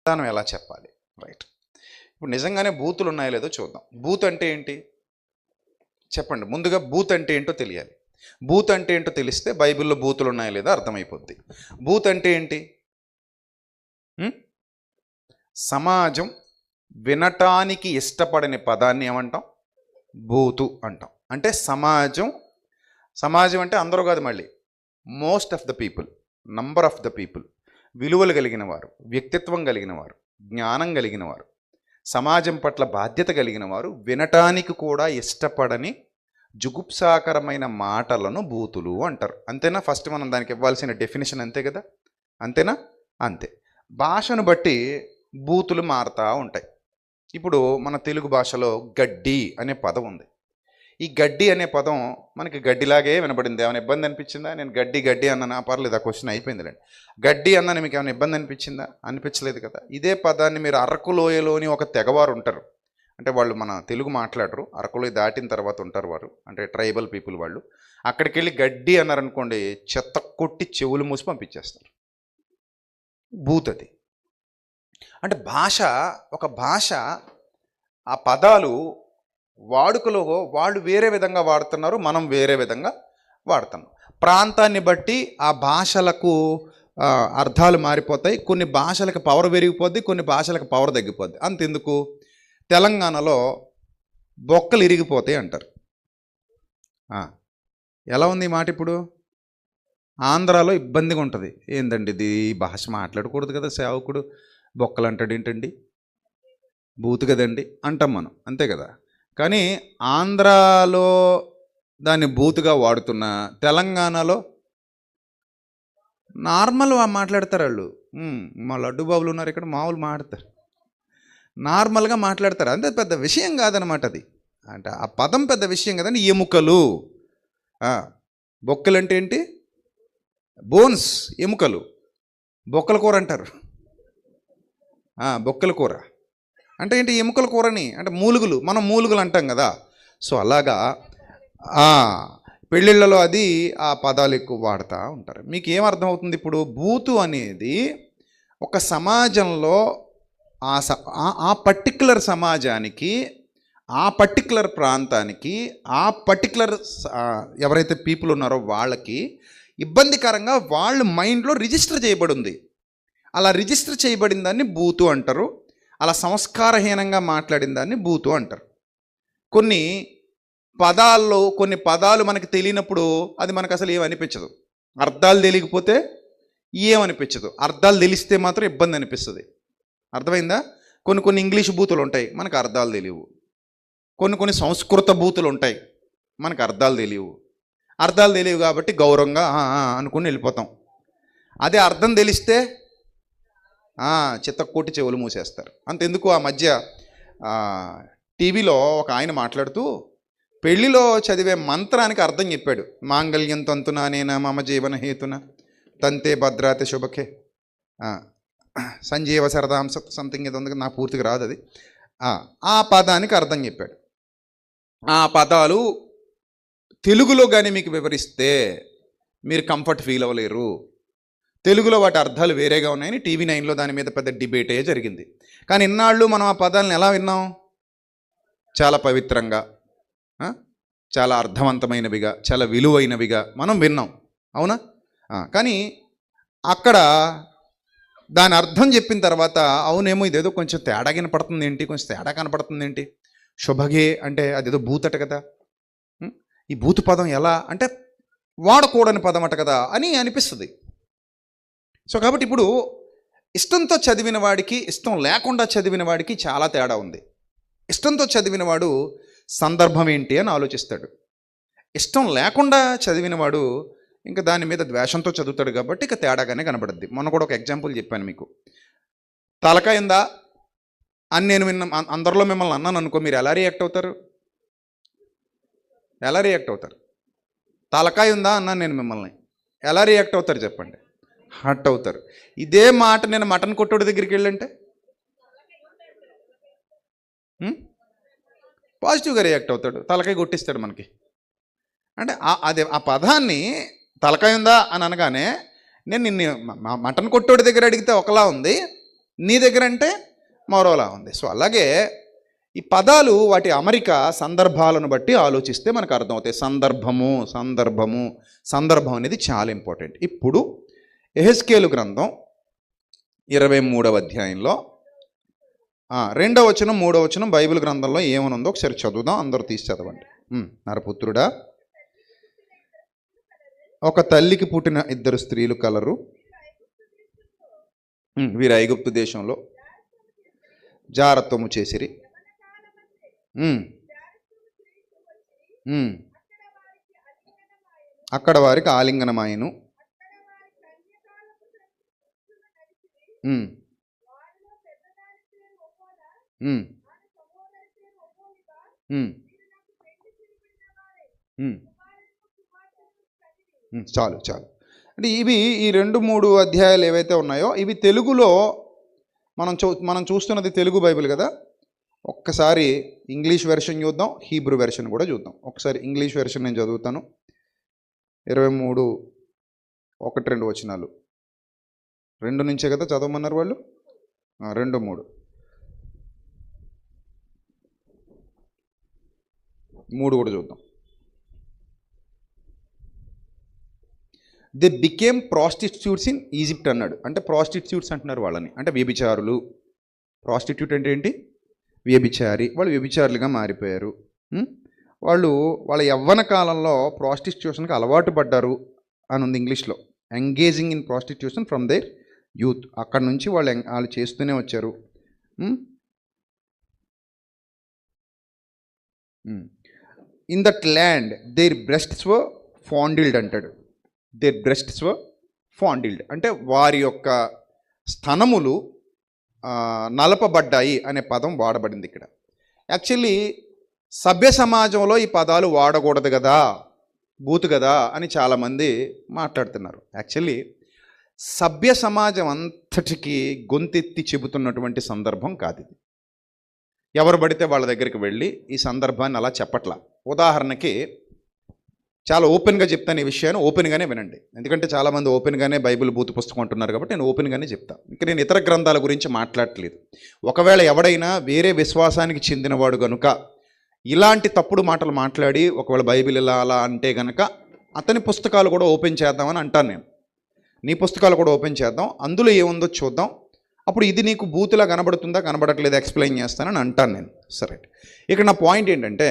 విధానం ఎలా చెప్పాలి? రైట్. ఇప్పుడు నిజంగానే బూతులు ఉన్నాయో లేదో చూద్దాం. బూత్ అంటే ఏంటి చెప్పండి. ముందుగా బూత్ అంటే ఏంటో తెలియాలి. బూత్ అంటే ఏంటో తెలిస్తే బైబిల్లో బూతులు ఉన్నాయో లేదో అర్థమైపోద్ది. బూత్ అంటే ఏంటి? సమాజం వినటానికి ఇష్టపడని పదాన్ని ఏమంటాం? బూతు అంటాం. అంటే సమాజం అంటే అందరూ కాదు, మళ్ళీ most of the people, number of the people, విలువలు కలిగిన వారు, వ్యక్తిత్వం కలిగిన వారు, జ్ఞానం కలిగిన వారు, సమాజం పట్ల బాధ్యత కలిగిన వారు వినటానికి కూడా ఇష్టపడని జుగుప్సాకరమైన మాటలను బూతులు అంటారు. అంతేనా? ఫస్ట్ మనం దానికి ఇవ్వాల్సిన డెఫినేషన్ అంతే కదా, అంతేనా? అంతే. భాషను బట్టి బూతులు మారుతూ ఉంటాయి. ఇప్పుడు మన తెలుగు భాషలో గడ్డి అనే పదం ఉంది. ఈ గడ్డి అనే పదం మనకి గడ్డిలాగే వినబడింది. ఏమైనా ఇబ్బంది అనిపించిందా? నేను గడ్డి అన్నాను, పర్లేదు, ఆ క్వశ్చన్ అయిపోయిందిలేండి. గడ్డి అన్నాను, మీకు ఏమైనా ఇబ్బంది అనిపించిందా? అనిపించలేదు కదా. ఇదే పదాన్ని మీరు అరకు లోయలోని ఒక తెగవారు ఉంటారు, అంటే వాళ్ళు మన తెలుగు మాట్లాడరు, అరకులోయ దాటిన తర్వాత ఉంటారు వారు, అంటే ట్రైబల్ పీపుల్ వాళ్ళు. అక్కడికి వెళ్ళి గడ్డి అన్నారనుకోండి, చెత్త కొట్టి చెవులు మూసి పంపించేస్తారు. బూత్ అది. అంటే ఒక భాష ఆ పదాలు వాడుకలో వాళ్ళు వేరే విధంగా వాడుతున్నారు, మనం వేరే విధంగా వాడుతున్నాం. ప్రాంతాన్ని బట్టి ఆ భాషలకు అర్థాలు మారిపోతాయి. కొన్ని భాషలకు పవర్ పెరిగిపోద్ది, కొన్ని భాషలకు పవర్ తగ్గిపోద్ది. అంతెందుకు, తెలంగాణలో బొక్కలు ఇరిగిపోతాయి అంటారు. ఎలా ఉంది ఈ మాట? ఇప్పుడు ఆంధ్రాలో ఇబ్బందిగా ఉంటుంది. ఏందండి ఇది, భాష మాట్లాడకూడదు కదా, సేవకుడు బొక్కలు అంటాడు ఏంటండి, బూతు కదండి అంటాం మనం, అంతే కదా. కానీ ఆంధ్రాలో దాన్ని బూతుగా వాడుతున్న తెలంగాణలో నార్మల్ మాట్లాడతారు వాళ్ళు. మా లడ్డు బాబులు ఉన్నారు ఇక్కడ, మామూలు మాట్లాడతారు, నార్మల్గా మాట్లాడతారు. అంతే, పెద్ద విషయం కాదనమాట అది. అంటే ఆ పదం పెద్ద విషయం కదండి. ఎముకలు, బొక్కలు అంటే ఏంటి? బోన్స్, ఎముకలు, బొక్కల కూర అంటారు. బొక్కల కూర అంటే ఏంటి? ఎముకల కూరని, అంటే మూలుగులు, మనం మూలుగులు అంటాం కదా. సో అలాగా పెళ్ళిళ్ళలో అది ఆ పదాలు ఎక్కువ వాడుతూ ఉంటారు. మీకు ఏమర్థమవుతుంది ఇప్పుడు? బూతు అనేది ఒక సమాజంలో ఆ పర్టిక్యులర్ సమాజానికి, ఆ పర్టిక్యులర్ ప్రాంతానికి, ఆ పర్టిక్యులర్ ఎవరైతే పీపుల్ ఉన్నారో వాళ్ళకి ఇబ్బందికరంగా వాళ్ళ మైండ్లో రిజిస్టర్ చేయబడి ఉంది. అలా రిజిస్టర్ చేయబడిన దాన్ని బూతు అంటారు. అలా సంస్కారహీనంగా మాట్లాడిన దాన్ని బూతు అంటారు. కొన్ని పదాలు మనకు తెలియనప్పుడు అది మనకు అసలు ఏమనిపించదు. అర్థాలు తెలియకపోతే ఏమనిపించదు, అర్థాలు తెలిస్తే మాత్రం ఇబ్బంది అనిపిస్తుంది. అర్థమైందా? కొన్ని ఇంగ్లీష్ బూతులు ఉంటాయి, మనకు అర్థాలు తెలియవు. కొన్ని సంస్కృత బూతులు ఉంటాయి, మనకు అర్థాలు తెలియవు కాబట్టి గౌరవంగా అనుకుని వెళ్ళిపోతాం. అదే అర్థం తెలిస్తే చిత్తకోటి చెవులు మూసేస్తారు. అంతెందుకు, ఆ మధ్య టీవీలో ఒక ఆయన మాట్లాడుతూ పెళ్లిలో చదివే మంత్రానికి అర్థం చెప్పాడు. మాంగళ్యం తంతునా నేనా మమ జీవన హేతున తంతే భద్రాతే శుభకే సంజీవ శరదాం సంథింగ్ ఏదో ఉంది, నాకు పూర్తిగా రాదు అది. ఆ పదానికి అర్థం చెప్పాడు. ఆ పదాలు తెలుగులో కానీ మీకు వివరిస్తే మీరు కంఫర్ట్ ఫీల్ అవ్వలేరు. తెలుగులో వాటి అర్థాలు వేరేగా ఉన్నాయని టీవీ 9లో దాని మీద పెద్ద డిబేటే జరిగింది. కానీ ఇన్నాళ్ళు మనం ఆ పదాలను ఎలా విన్నాం? చాలా పవిత్రంగా, చాలా అర్థవంతమైనవిగా, చాలా విలువైనవిగా మనం విన్నాం, అవునా? కానీ అక్కడ దాని అర్థం చెప్పిన తర్వాత అవునేమో ఇదేదో కొంచెం తేడా కనపడుతుంది ఏంటి, కొంచెం తేడా కనపడుతుంది ఏంటి, శుభగే అంటే అదేదో బూతట కదా, ఈ బూతు పదం ఎలా అంటే వాడకూడని పదం అట కదా అని అనిపిస్తుంది. సో కాబట్టి ఇప్పుడు ఇష్టంతో చదివిన వాడికి, ఇష్టం లేకుండా చదివిన వాడికి చాలా తేడా ఉంది. ఇష్టంతో చదివిన వాడు సందర్భం ఏంటి అని ఆలోచిస్తాడు. ఇష్టం లేకుండా చదివిన వాడు ఇంకా దాని మీద ద్వేషంతో చదువుతాడు కాబట్టి ఇక తేడాగానే కనబడుద్ది. మొన్న కూడా ఒక ఎగ్జాంపుల్ చెప్పాను మీకు. తలకాయ ఉందా అని నేను అందరిలో మిమ్మల్ని అన్నాను అనుకో, మీరు ఎలా రియాక్ట్ అవుతారు? తలకాయ ఉందా అన్నాను నేను మిమ్మల్ని, ఎలా రియాక్ట్ అవుతారు చెప్పండి? హర్ట్ అవుతారు. ఇదే మాట నేను మటన్ కొట్టోడి దగ్గరికి వెళ్ళంటే పాజిటివ్గా రియాక్ట్ అవుతాడు, తలకాయ కొట్టిస్తాడు మనకి. అంటే అదే ఆ పదాన్ని తలకాయ ఉందా అని అనగానే నేను నిన్ను మటన్ కొట్టోడి దగ్గర అడిగితే ఒకలా ఉంది, నీ దగ్గర అంటే మరోలా ఉంది. సో అలాగే ఈ పదాలు వాటి అమరిక సందర్భాలను బట్టి ఆలోచిస్తే మనకు అర్థమవుతాయి. సందర్భం అనేది చాలా ఇంపార్టెంట్. ఇప్పుడు యెహెజ్కేలు గ్రంథం 23వ అధ్యాయంలో 2వ వచనం 3వ వచనం బైబిల్ గ్రంథంలో ఏమనుందో ఒకసారి చదువుదాం. అందరూ తీసి చదవండి. నరపుత్రుడా, ఒక తల్లికి పుట్టిన 2 స్త్రీలు కలరు. వీరు ఐగుప్తు దేశంలో జారత్వము చేసిరి. అక్కడ వారికి ఆలింగనమాయను. చాలు అంటే ఇవి ఈ 2-3 అధ్యాయాలు ఏవైతే ఉన్నాయో ఇవి తెలుగులో మనం చూస్తున్నది తెలుగు బైబిల్ కదా. ఒక్కసారి ఇంగ్లీష్ వెర్షన్ చూద్దాం, హీబ్రూ వెర్షన్ కూడా చూద్దాం. ఒకసారి ఇంగ్లీష్ వెర్షన్ నేను చదువుతాను. 23:1-2 వచనాలు. 2 నుంచే కదా చదవమన్నారు వాళ్ళు. 2-3 కూడా చూద్దాం. They became prostitutes in Egypt అన్నాడు. అంటే ప్రాస్టిట్యూట్స్ అంటున్నారు వాళ్ళని, అంటే వ్యభిచారులు. ప్రాస్టిట్యూట్ అంటే ఏంటి? వ్యభిచారి. వాళ్ళు వ్యభిచారులుగా మారిపోయారు. వాళ్ళు వాళ్ళ యవ్వన కాలంలో ప్రాస్టిట్యూషన్కి అలవాటు పడ్డారు అని ఉంది ఇంగ్లీష్లో. Engaging in prostitution from their youth. అక్కడ నుంచి వాళ్ళు చేస్తూనే వచ్చారు. In that land their breasts were fondled అంటాడు. దేర్ బ్రెస్ట్స్ వర్ ఫాండిల్డ్ అంటే వారి యొక్క స్తనములు నలపబడ్డాయి అనే పదం వాడబడింది ఇక్కడ. యాక్చువల్లీ సభ్య సమాజంలో ఈ పదాలు వాడకూడదు కదా, బూతు కదా అని చాలామంది మాట్లాడుతున్నారు. యాక్చువల్లీ సభ్య సమాజం అంతటికి గొంతెత్తి చెబుతున్నటువంటి సందర్భం కాదు ఇది. ఎవరు పడితే వాళ్ళ దగ్గరికి వెళ్ళి ఈ సందర్భాన్ని అలా చెప్పట్లా. ఉదాహరణకి చాలా ఓపెన్గా చెప్తాను ఈ విషయాన్ని, ఓపెన్గానే వినండి. ఎందుకంటే చాలామంది ఓపెన్గానే బైబిల్ బూతు పుస్తకం అంటున్నారు కాబట్టి నేను ఓపెన్గానే చెప్తాను. ఇంకా నేను ఇతర గ్రంథాల గురించి మాట్లాడట్లేదు. ఒకవేళ ఎవడైనా వేరే విశ్వాసానికి చెందినవాడు కనుక ఇలాంటి తప్పుడు మాటలు మాట్లాడి ఒకవేళ బైబిల్ ఇలా అలా అంటే కనుక అతని పుస్తకాలు కూడా ఓపెన్ చేద్దామని అంటాను నేను. నీ పుస్తకాలు కూడా ఓపెన్ చేద్దాం, అందులో ఏముందో చూద్దాం. అప్పుడు ఇది నీకు బూతులా కనబడుతుందా కనబడట్లేదు ఎక్స్ప్లెయిన్ చేస్తానని అంటాను నేను. సరే, ఇక్కడ నా పాయింట్ ఏంటంటే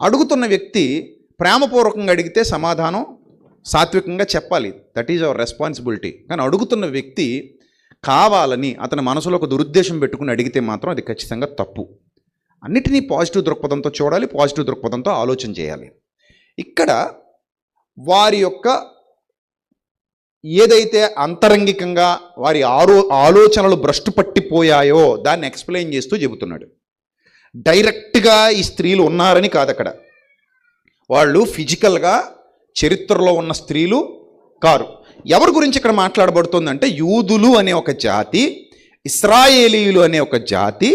అడుగుతున్న వ్యక్తి ప్రేమపూర్వకంగా అడిగితే సమాధానం సాత్వికంగా చెప్పాలి. That is our responsibility. కానీ అడుగుతున్న వ్యక్తి కావాలని అతని మనసులో ఒక దురుద్దేశం పెట్టుకుని అడిగితే మాత్రం అది ఖచ్చితంగా తప్పు. అన్నిటినీ పాజిటివ్ దృక్పథంతో చూడాలి, పాజిటివ్ దృక్పథంతో ఆలోచన చేయాలి. ఇక్కడ వారి యొక్క ఏదైతే అంతరంగికంగా వారి ఆలోచనలు భ్రష్టు పట్టిపోయాయో దాన్ని ఎక్స్ప్లెయిన్ చేస్తూ చెబుతున్నాడు. డైరెక్ట్గా ఈ స్త్రీలు ఉన్నారని కాదు, అక్కడ వాళ్ళు ఫిజికల్గా చరిత్రలో ఉన్న స్త్రీలు కారు. ఎవరి గురించి ఇక్కడ మాట్లాడబడుతుందంటే యూదులు అనే ఒక జాతి, ఇస్రాయేలీయులు అనే ఒక జాతి,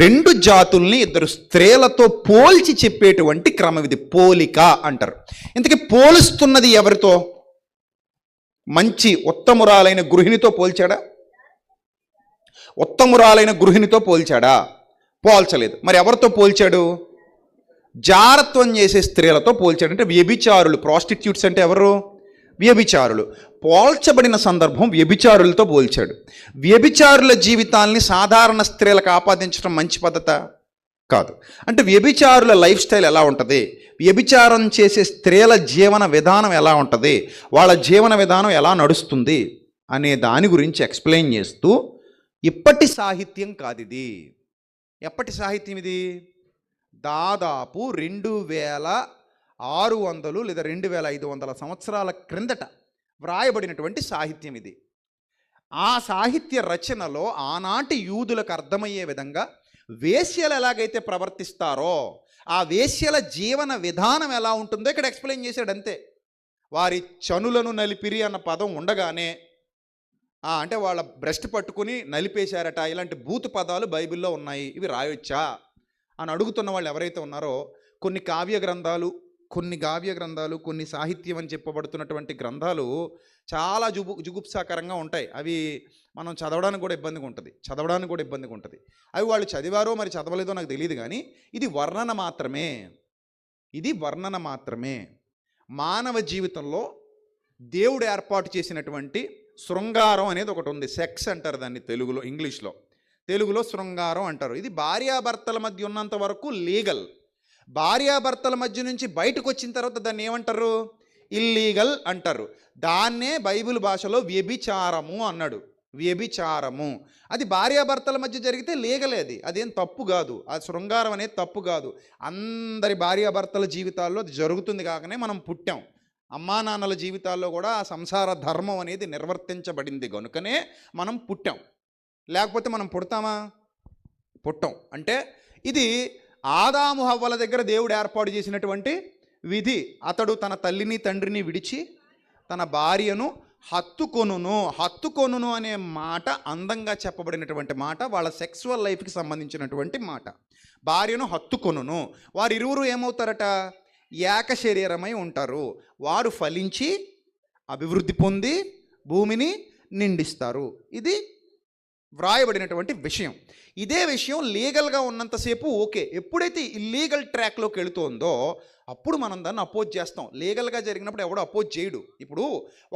2 జాతుల్ని 2 స్త్రీలతో పోల్చి చెప్పేటువంటి క్రమం ఇది. పోలిక అంటారు. ఇంతకీ పోలుస్తున్నది ఎవరితో? మంచి ఉత్తమురాలైన గృహిణితో పోల్చాడా? ఉత్తమురాలైన గృహిణితో పోల్చాడా? పోల్చలేదు. మరి ఎవరితో పోల్చాడు? జారత్వం చేసే స్త్రీలతో పోల్చాడు. అంటే వ్యభిచారులు. ప్రాస్టిట్యూట్స్ అంటే ఎవరు? వ్యభిచారులు. పోల్చబడిన సందర్భం వ్యభిచారులతో పోల్చాడు. వ్యభిచారుల జీవితాల్ని సాధారణ స్త్రీలకు ఆపాదించడం మంచి పద్ధత కాదు. అంటే వ్యభిచారుల లైఫ్ స్టైల్ ఎలా ఉంటుంది, వ్యభిచారం చేసే స్త్రీల జీవన విధానం ఎలా ఉంటుంది, వాళ్ళ జీవన విధానం ఎలా నడుస్తుంది అనే దాని గురించి ఎక్స్ప్లెయిన్ చేస్తూ, ఇప్పటి సాహిత్యం కాదు ఇది. ఎప్పటి సాహిత్యం ఇది? దాదాపు 2600 లేదా 2500 సంవత్సరాల క్రిందట వ్రాయబడినటువంటి సాహిత్యం ఇది. ఆ సాహిత్య రచనలో ఆనాటి యూదులకు అర్థమయ్యే విధంగా వేశ్యలు ఎలాగైతే ప్రవర్తిస్తారో ఆ వేశ్యల జీవన విధానం ఎలా ఉంటుందో ఇక్కడ ఎక్స్ప్లెయిన్ చేశాడు అంతే. వారి చనులను నలిపిరి అన్న పదం ఉండగానే అంటే వాళ్ళ బ్రెస్ట్ పట్టుకుని నలిపేశారట, ఇలాంటి బూతు పదాలు బైబిల్లో ఉన్నాయి, ఇవి రాయొచ్చా అని అడుగుతున్న వాళ్ళు ఎవరైతే ఉన్నారో కొన్ని కావ్య గ్రంథాలు కొన్ని కావ్య గ్రంథాలు, కొన్ని సాహిత్యం అని చెప్పబడుతున్నటువంటి గ్రంథాలు చాలా జుగుప్సాకరంగా ఉంటాయి. అవి మనం చదవడానికి కూడా ఇబ్బందిగా ఉంటుంది. అవి వాళ్ళు చదివారో మరి చదవలేదో నాకు తెలియదు, కానీ ఇది వర్ణన మాత్రమే. మానవ జీవితంలో దేవుడు ఏర్పాటు చేసినటువంటి శృంగారం అనేది ఒకటి ఉంది. సెక్స్ అంటారు దాన్ని తెలుగులో శృంగారం అంటారు. ఇది భార్యాభర్తల మధ్య ఉన్నంత వరకు లీగల్. భార్యాభర్తల మధ్య నుంచి బయటకు వచ్చిన తర్వాత దాన్ని ఏమంటారు? ఇల్లీగల్ అంటారు. దాన్నే బైబిల్ భాషలో వ్యభిచారము అన్నాడు. వ్యభిచారము అది భార్యాభర్తల మధ్య జరిగితే లీగలే. అదేం తప్పు కాదు. ఆ శృంగారం అనేది తప్పు కాదు. అందరి భార్యాభర్తల జీవితాల్లో అది జరుగుతుంది కాకనే మనం పుట్టాం. అమ్మా నాన్నల జీవితాల్లో కూడా ఆ సంసార ధర్మం అనేది నిర్వర్తించబడింది కనుకనే మనం పుట్టాం. లేకపోతే మనం పుట్టం. అంటే ఇది ఆదాము హవ్వల దగ్గర దేవుడు ఏర్పాటు చేసినటువంటి విధి. అతడు తన తల్లిని తండ్రిని విడిచి తన భార్యను హత్తుకొనును అనే మాట అందంగా చెప్పబడినటువంటి మాట. వాళ్ళ సెక్సువల్ లైఫ్కి సంబంధించినటువంటి మాట. భార్యను హత్తుకొనును. వారిరువురు ఏమవుతారట? ఏక శరీరమై ఉంటారు. వారు ఫలించి అభివృద్ధి పొంది భూమిని నిండిస్తారు. ఇది వ్రాయబడినటువంటి విషయం. ఇదే విషయం లీగల్గా ఉన్నంతసేపు ఓకే. ఎప్పుడైతే ఇల్లీగల్ ట్రాక్లోకి వెళుతోందో అప్పుడు మనం దాన్ని అపోజ్ చేస్తాం. లీగల్గా జరిగినప్పుడు ఎవడో అపోజ్ చేయడు. ఇప్పుడు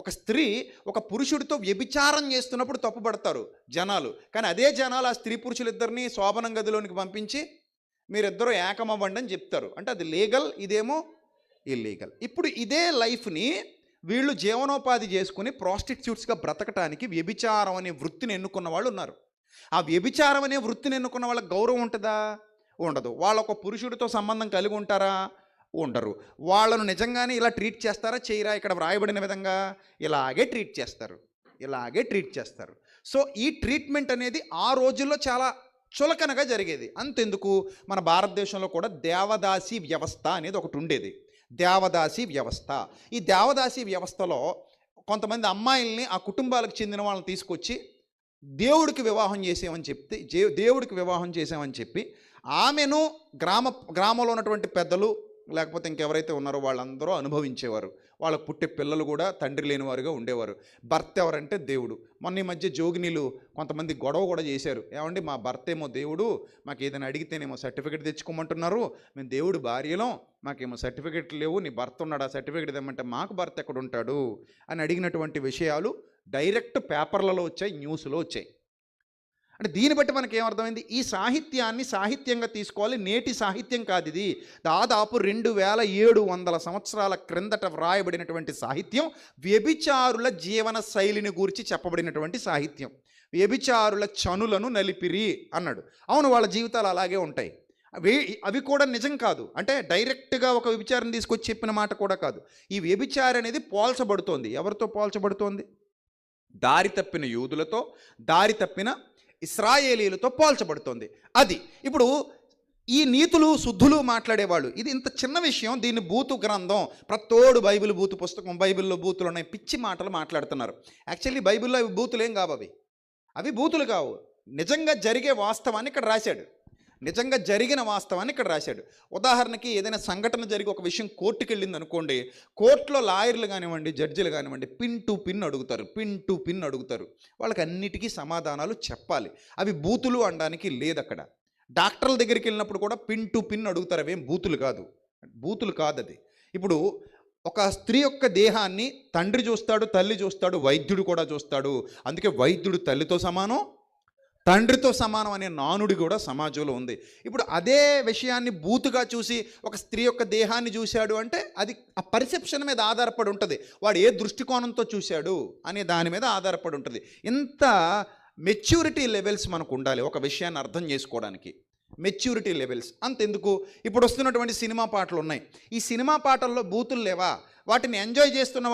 ఒక స్త్రీ ఒక పురుషుడితో వ్యభిచారం చేస్తున్నప్పుడు తప్పుపడతారు జనాలు. కానీ అదే జనాలు ఆ స్త్రీ పురుషులిద్దరినీ శోభనం గదిలోనికి పంపించి మీరిద్దరూ ఏకమవ్వండి అని చెప్తారు. అంటే అది లీగల్, ఇదేమో ఇల్లీగల్. ఇప్పుడు ఇదే లైఫ్ని వీళ్ళు జీవనోపాధి చేసుకుని ప్రాస్టిట్యూట్స్గా బ్రతకటానికి వ్యభిచారం అనే వృత్తిని ఎన్నుకున్న వాళ్ళు ఉన్నారు. ఆ వ్యభిచారం అనే వృత్తిని ఎన్నుకున్న వాళ్ళకి గౌరవం ఉంటుందా? ఉండదు. వాళ్ళ ఒక పురుషుడితో సంబంధం కలిగి ఉంటారా? ఉండరు. వాళ్ళను నిజంగానే ఇలా ట్రీట్ చేస్తారా? చేయరా? ఇక్కడ వ్రాయబడిన విధంగా ఇలాగే ట్రీట్ చేస్తారు. సో ఈ ట్రీట్మెంట్ అనేది ఆ రోజుల్లో చాలా చులకనగా జరిగేది. అంతెందుకు, మన భారతదేశంలో కూడా దేవదాసి వ్యవస్థ అనేది ఒకటి ఉండేది. దేవదాసి వ్యవస్థ. ఈ దేవదాసి వ్యవస్థలో కొంతమంది అమ్మాయిల్ని ఆ కుటుంబాలకు చెందిన వాళ్ళని తీసుకొచ్చి దేవుడికి వివాహం చేసామని చెప్పి ఆమెను గ్రామంలో ఉన్నటువంటి పెద్దలు లేకపోతే ఇంకెవరైతే ఉన్నారో వాళ్ళందరూ అనుభవించేవారు. వాళ్ళకు పుట్టే పిల్లలు కూడా తండ్రి లేనివారుగా ఉండేవారు. భర్త ఎవరంటే దేవుడు. మొన్న ఈ మధ్య జోగినీలు కొంతమంది గొడవ కూడా చేశారు. ఏమండి, మా భర్త ఏమో దేవుడు, మాకు ఏదైనా అడిగితేనేమో సర్టిఫికేట్ తెచ్చుకోమంటున్నారు, మేము దేవుడు భార్యలో, మాకేమో సర్టిఫికేట్ లేవు, నీ భర్త ఉన్నాడు, ఆ సర్టిఫికేట్ ఇవ్వమంటే మాకు భర్త ఎక్కడ ఉంటాడు అని అడిగినటువంటి విషయాలు డైరెక్ట్ పేపర్లలో వచ్చాయి, న్యూస్లో వచ్చాయి. అంటే దీన్ని బట్టి మనకి ఏమర్థమైంది? ఈ సాహిత్యాన్ని సాహిత్యంగా తీసుకోవాలి. నేటి సాహిత్యం కాదు ఇది. దాదాపు 2700 సంవత్సరాల క్రిందట వ్రాయబడినటువంటి సాహిత్యం. వ్యభిచారుల జీవన శైలిని గురించి చెప్పబడినటువంటి సాహిత్యం. వ్యభిచారుల చనులను నలిపిరి అన్నాడు. అవును, వాళ్ళ జీవితాలు అలాగే ఉంటాయి. అవి కూడా నిజం కాదు. అంటే డైరెక్ట్గా ఒక వ్యభిచారం తీసుకొచ్చి చెప్పిన మాట కూడా కాదు. ఈ వ్యభిచారం అనేది పోల్చబడుతోంది. ఎవరితో పోల్చబడుతోంది? దారి తప్పిన యూదులతో, దారి తప్పిన ఇశ్రాయేలీలతో పోల్చబడుతోంది. అది ఇప్పుడు ఈ నీతులు శుద్ధులు మాట్లాడేవాళ్ళు. ఇది ఇంత చిన్న విషయం, దీన్ని బూతు గ్రంథం, ప్రతోడు బైబిల్ బూతు పుస్తకం, బైబిల్లో బూతులు ఉన్నాయి, పిచ్చి మాటలు మాట్లాడుతున్నారు. యాక్చువల్లీ బైబిల్లో అవి బూతులేం కావు. అవి బూతులు కావు. నిజంగా జరిగే వాస్తవాన్ని ఇక్కడ రాశాడు. ఉదాహరణకి ఏదైనా సంఘటన జరిగి ఒక విషయం కోర్టుకు వెళ్ళింది అనుకోండి, కోర్టులో లాయర్లు కానివ్వండి, జడ్జిలు కానివ్వండి పిన్ టు పిన్ అడుగుతారు. వాళ్ళకి అన్నిటికీ సమాధానాలు చెప్పాలి. అవి బూతులు అనడానికి లేదు. అక్కడ డాక్టర్ల దగ్గరికి వెళ్ళినప్పుడు కూడా పిన్ టు పిన్ అడుగుతారు. అవేం బూతులు కాదు అది. ఇప్పుడు ఒక స్త్రీ యొక్క దేహాన్ని తండ్రి చూస్తాడు, తల్లి చూస్తాడు, వైద్యుడు కూడా చూస్తాడు. అందుకే వైద్యుడు తల్లితో సమానం, తండ్రితో సమానం అనే నానుడి కూడా సమాజంలో ఉంది. ఇప్పుడు అదే విషయాన్ని బూతుగా చూసి ఒక స్త్రీ యొక్క దేహాన్ని చూశాడు అంటే అది ఆ పర్సెప్షన్ మీద ఆధారపడి ఉంటుంది. వాడు ఏ దృష్టికోణంతో చూశాడు అనే దాని మీద ఆధారపడి ఉంటుంది. ఇంత మెచ్యూరిటీ లెవెల్స్ మనకు ఉండాలి ఒక విషయాన్ని అర్థం చేసుకోవడానికి. మెచ్యూరిటీ లెవెల్స్ అంతెందుకు, ఇప్పుడు వస్తున్నటువంటి సినిమా పాటలు ఉన్నాయి. ఈ సినిమా పాటల్లో బూతులు లేవా? వాటిని ఎంజాయ్ చేస్తున్న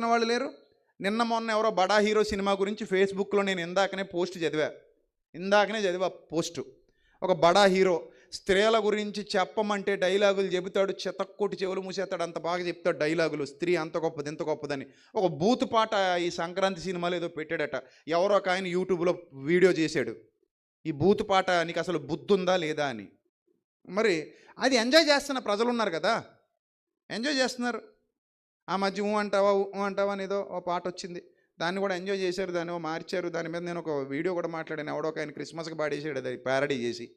వాళ్ళు లేరు. నిన్న మొన్న ఎవరో బడా హీరో సినిమా గురించి ఫేస్బుక్లో నేను ఇందాకనే చదివా పోస్టు. ఒక బడా హీరో స్త్రీల గురించి చెప్పమంటే డైలాగులు చెబుతాడు, చెతక్కొట్టి చెవులు మూసేస్తాడు, అంత బాగా చెప్తాడు డైలాగులు. స్త్రీ అంత గొప్పది ఇంత గొప్పదని ఒక బూతు పాట ఈ సంక్రాంతి సినిమాలో ఏదో పెట్టాడట. ఎవరో ఒక ఆయన యూట్యూబ్లో వీడియో చేశాడు, ఈ బూతు పాట నీకు అసలు బుద్ధి ఉందా లేదా అని. మరి అది ఎంజాయ్ చేస్తున్న ప్రజలు ఉన్నారు కదా, ఎంజాయ్ చేస్తున్నారు. ఆ మధ్య ఊ అంటావా అని ఏదో ఒక పాట వచ్చింది, దాన్ని కూడా ఎంజాయ్ చేశారు, దాన్ని మార్చారు. దాని మీద నేను ఒక వీడియో కూడా మాట్లాడాను, ఎవడో ఒక ఆయన క్రిస్మస్కి పాడేసాడు అది ప్యారడీ చేసి,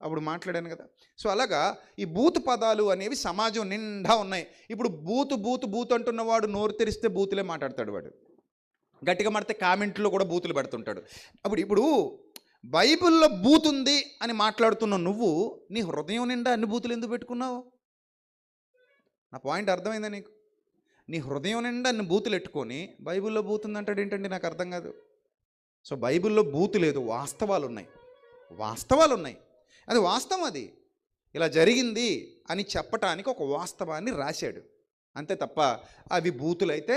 అప్పుడు మాట్లాడాను కదా. సో అలాగా ఈ బూతు పదాలు అనేవి సమాజం నిండా ఉన్నాయి. ఇప్పుడు బూతు అంటున్నవాడు నోరు తెరిస్తే బూతులే మాట్లాడతాడు, వాడు గట్టిగా మాడితే కామెంట్లో కూడా బూతులు పెడుతుంటాడు. ఇప్పుడు బైబిల్లో బూతుంది అని మాట్లాడుతున్న నువ్వు నీ హృదయం నిండా అన్ని బూతులు ఎందుకు పెట్టుకున్నావు? నా పాయింట్ అర్థమైందా నీకు? నీ హృదయం నిండా అన్ని బూతులు పెట్టుకొని బైబిల్లో బూతుంది అంటాడు ఏంటండి, నాకు అర్థం కాదు. సో బైబిల్లో బూతు లేదు, వాస్తవాలు ఉన్నాయి. అది వాస్తవం, అది ఇలా జరిగింది అని చెప్పటానికి ఒక వాస్తవాన్ని రాశాడు అంతే తప్ప అవి బూతులైతే